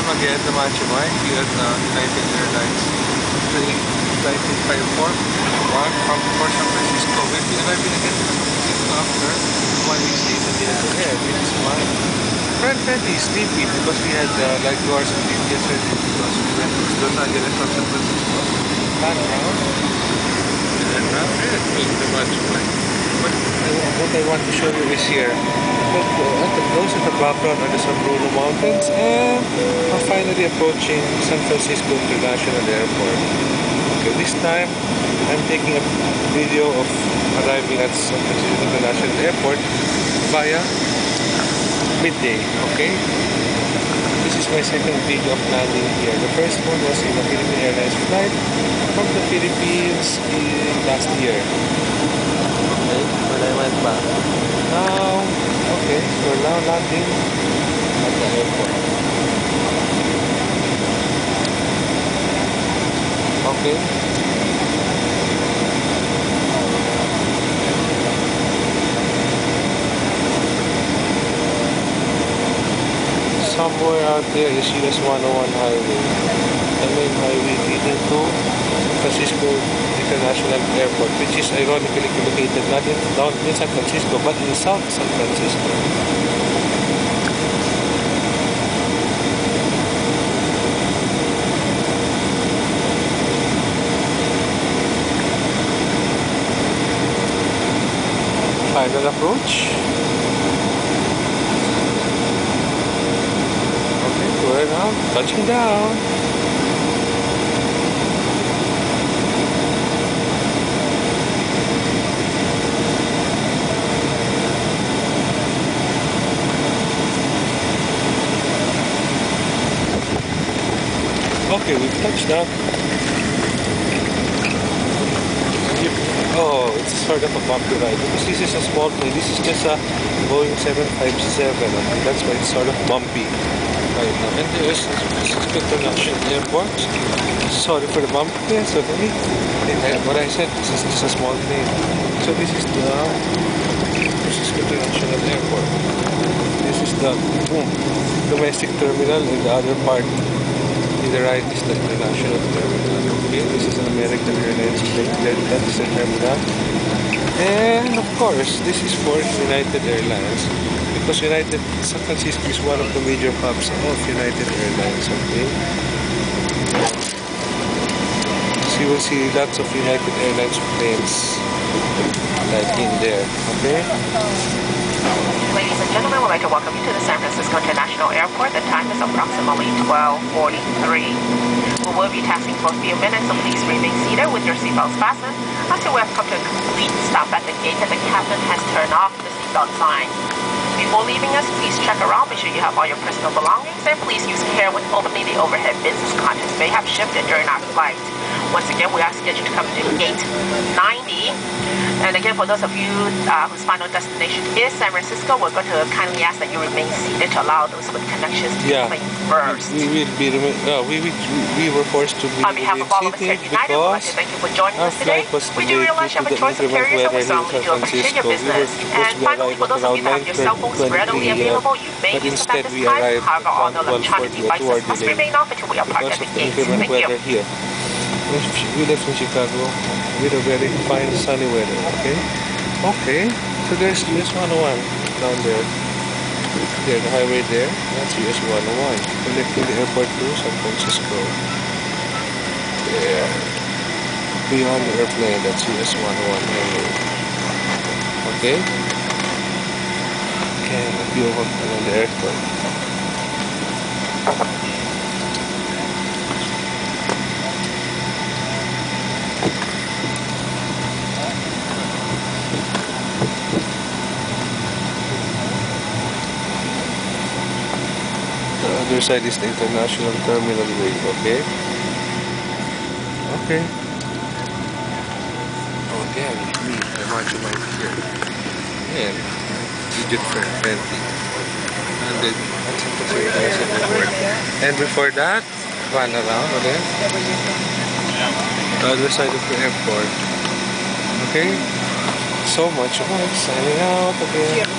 time again, the Macho Mike here at United Airlines Plane 1954 from San Francisco. We'll be arriving again to San Francisco after 1 week stay at the air, which is fine. Friend Fenty is sleepy because we had like 2 hours of sleep yesterday because we went to Los Angeles from San Francisco. Pan around. And that's it. The Macho Mike. What I want to show you is here. Those in the background are the San Bruno Mountains, and we're finally approaching San Francisco International Airport. Okay, this time I'm taking a video of arriving at San Francisco International Airport via midday. Okay, this is my second video of landing here. The first one was in a Philippine Airlines flight from the Philippines last year. Okay, when I went back. Now, okay, we're now landing at the airport. Okay. Somewhere out there is US 101 highway, the main highway leading to San Francisco International Airport, which is ironically located not down in San Francisco but in South San Francisco. Final approach. Okay, we're now touching down. Okay, we've touched down. Oh, it's sort of a bumpy ride because this is a small plane. This is just a Boeing 757, and that's why it's sort of bumpy right now. And there's International Airport. Sorry for the bumpiness, okay? What I said, this is just a small plane. So this is the International Airport. This is the domestic terminal, and the other part to the right is the international terminal. Okay, this is an American Airlines Plane. That is the terminal. And of course, this is for United Airlines because San Francisco is one of the major hubs of United Airlines. Okay, so you will see lots of United Airlines planes like in there. Okay. Ladies and gentlemen, we'd like to welcome you to the San Francisco International Airport. The time is approximately 12:43. We will be taxiing for a few minutes, so please remain seated with your seatbelts fastened until we have come to a complete stop at the gate and the captain has turned off the seatbelt sign. Before leaving us, please check around, make sure you have all your personal belongings, and please use care when opening the overhead bins as contents may have shifted during our flight. Once again, we are scheduled to come to gate 90. And again, for those of you whose final destination is San Francisco, we're going to kindly ask that you remain seated to allow those with connections to the plane first. We were forced to be on behalf of all of us here at United, we'd like to thank you for joining us today. We do realize you have a choice of carriers, and we certainly do appreciate your business. And finally, for those of you that have your cell phones readily available, you may use them at this time. However, all the electronic devices must remain off until we are parked at the gate. Thank you. We left in Chicago with a very fine sunny weather. Okay, okay. So there's US 101 down there. There, the highway there. That's US 101 connecting the airport to San Francisco. There, beyond the airplane, that's US 101 highway. Okay. Okay, a view of the airport. The other side is the international terminal way, okay? Okay. Oh, again, me, I'm watching my here. And Egypt Fenty. And before that, run around again. The other side of the airport. Okay? So much fun. Signing out again.